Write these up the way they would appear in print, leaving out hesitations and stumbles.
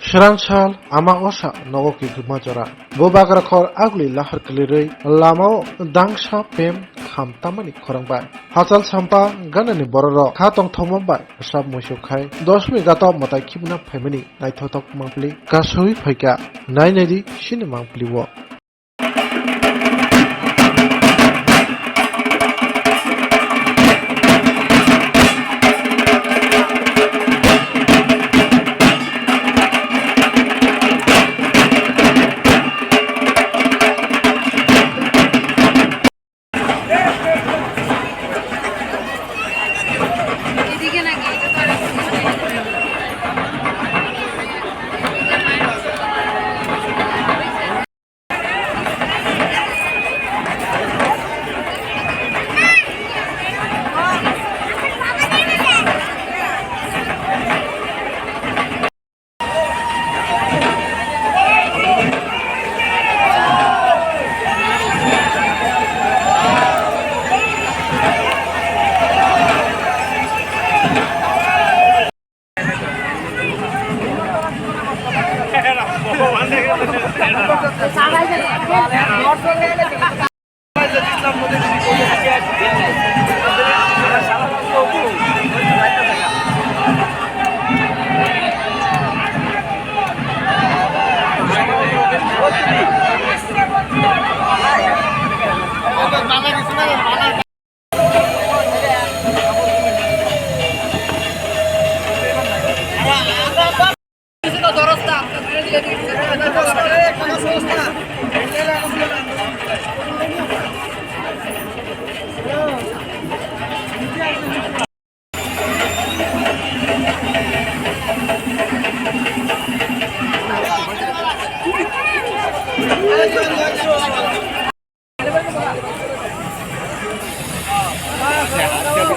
Swrangchal ama osa nogoki gumajora. Bo bagrakhor agli lahar klirei lamao dangsa pem kham tamani khorangbai. Hachal sampa ganani bororo khatong thomambai sab musukhai 10 Ghato matai khibna phaimani naithotok mangpli kasoi phaika nainedi sine mangpliwo.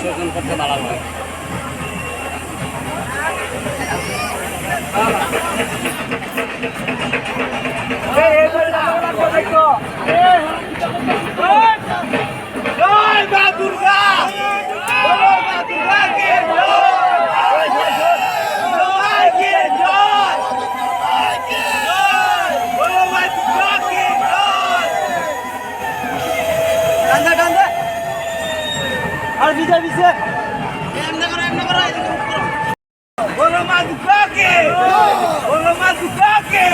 Bisarjan করতে ভালো হয়। জয় মা দুর্গা, বলো মা দুর্গা কি জয়, জয় কি জয়, বলো মা দুর্গা কি জয়। ডান্ডা ডান্ডা আর বিজয় বিজয় এমনি করো বলো মা দুর্গা কি, বলো মা দুর্গা কি।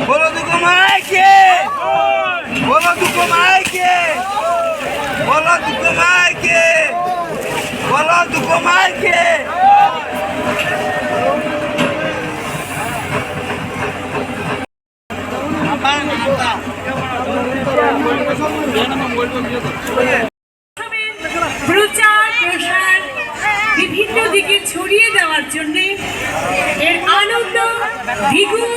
बोलो दुको माय के, बोलो दुको माय के, बोलो दुको माय के, बोलो दुको माय के। প্রচার প্রসার বিভিন্ন দিকে ছড়িয়ে দেওয়ার জন্য এর আনন্দ দ্বিগুণ।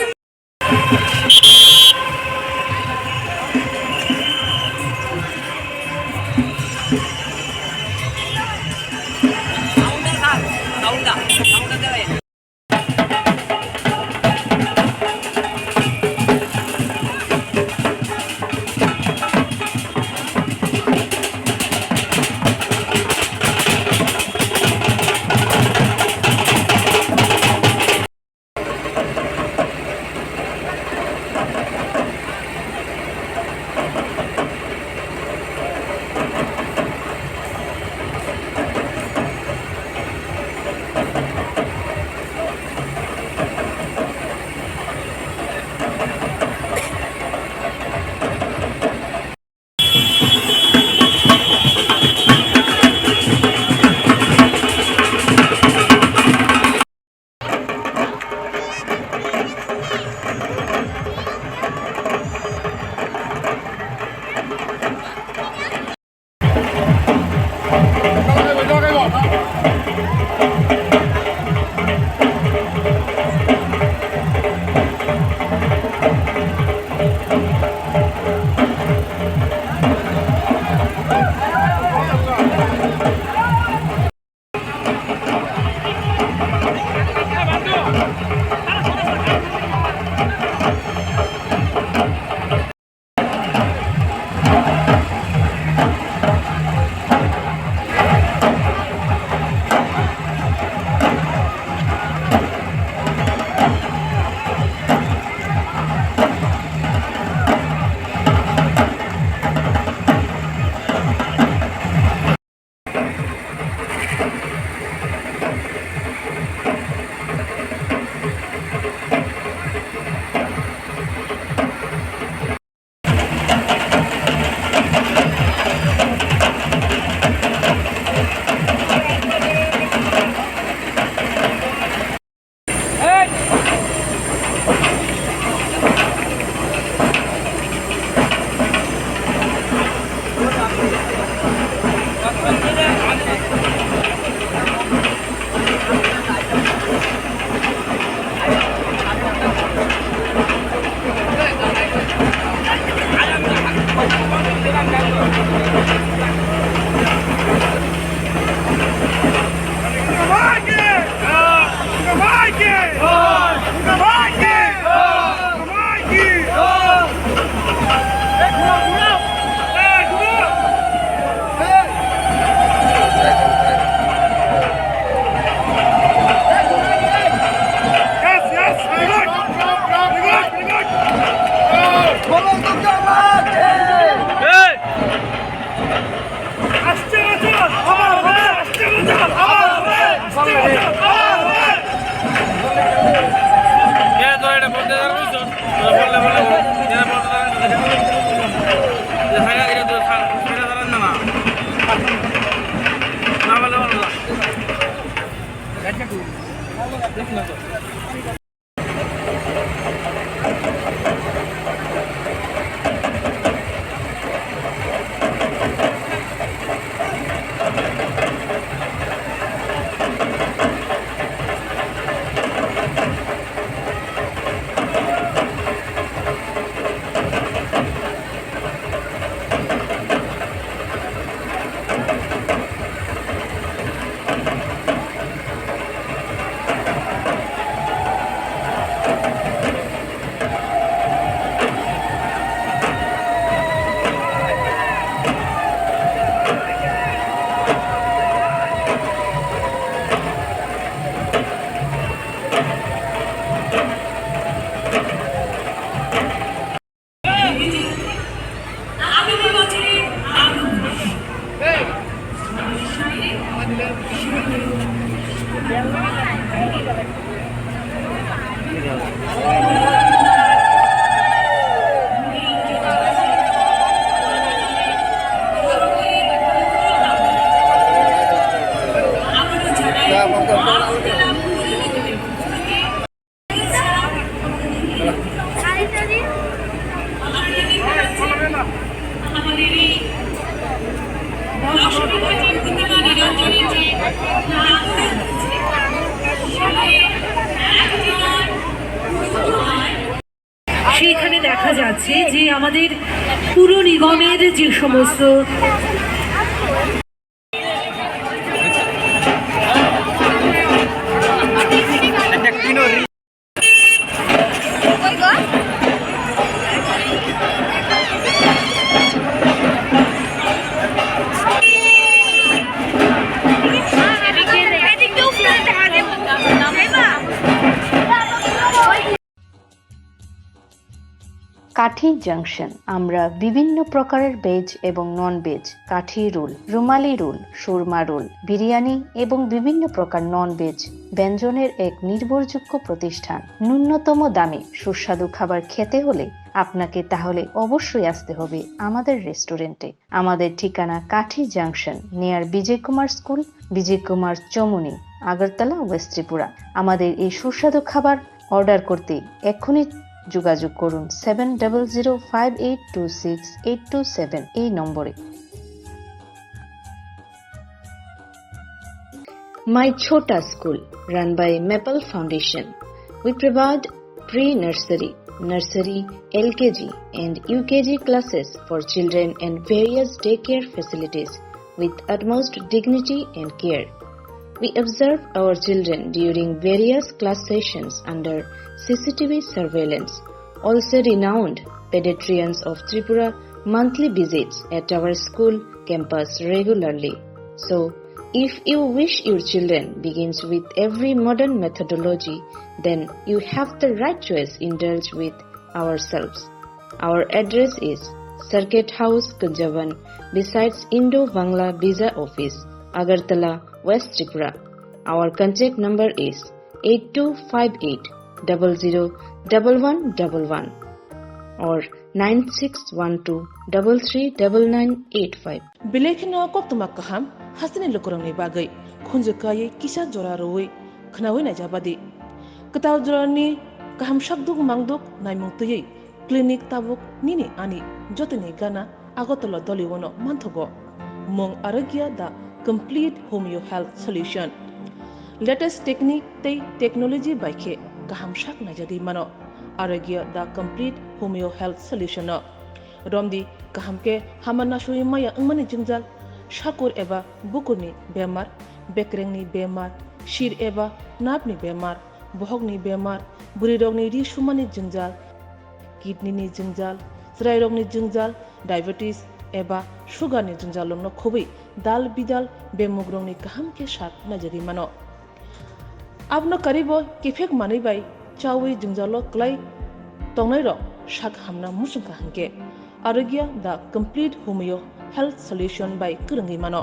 সেখানে দেখা যাচ্ছে যে আমাদের পুর নিগমের যে সমস্ত কাঠি জাংশন আমরা বিভিন্ন প্রকারের ভেজ এবং নন ভেজ, কাঠি রোল, রুমালি রোল, সুরমা রোল, বিরিয়ানি এবং বিভিন্ন প্রকার নন ভেজ ব্যঞ্জনের এক নির্ভরযোগ্য প্রতিষ্ঠান। ন্যূনতম দামে সুস্বাদু খাবার খেতে হলে আপনাকে তাহলে অবশ্যই আসতে হবে আমাদের রেস্টুরেন্টে। আমাদের ঠিকানা কাঠি জাংশন নিয়ার বিজয় কুমার স্কুল, বিজয় কুমার চমুনি, আগরতলা, ওয়েস্ট ত্রিপুরা। আমাদের এই সুস্বাদু খাবার অর্ডার করতে এক্ষুনি যোগাযোগ করুন 7005826827 এই নম্বরে। My Chota School, run by Maple Foundation. We provide pre-nursery, nursery, LKG and UKG classes for children and various daycare facilities with utmost dignity and care. We observe our children during various class sessions under CCTV surveillance. Also renowned pediatricians of Tripura monthly visits at our school campus regularly. So, if you wish your children begins with every modern methodology, then you have the right choice indulge with ourselves. Our address is Circuit House, Kunjavan, besides Indo-Bangla Visa Office, Agartala, West Tripura. Our contact number is 8258001111 or 9612339985. Bilekino koktumak kaham hasini lokorongni bagai khunjukai kisa jora roi khnawi na jabadi kataw jorani kaham shabduk mangduk naimungtui clinic tabuk nini ani jotini gana agotolo doliwono manthogo mong arogya da complete homeo health solution latest technique tei technology baikhe kaham shak na jadi mano arogya da complete homeo health solution romdi kahamke hamana shui maya angmani jingjal shakur eba bukurni bemar bekrengni bemar shir eba napni bemar bohogni bemar burirogni ri shumani jingjal kidney ni jingjal srairogni jingjal diabetes eba sugar ni jingjal no khobi dal bidal bemugrongni kahamke shak na jadi mano abno karibo kifek mani bai chawi jingjalo klai tongnai ro shak hamna musungka hangke arogya the complete homeo health solution by kurangi mano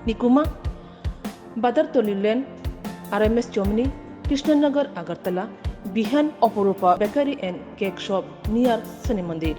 nikuma badar tolilen RMS Germany Krishnanagar Agartala Bihan Oporupa Bakery and Cake Shop near Sani Mandir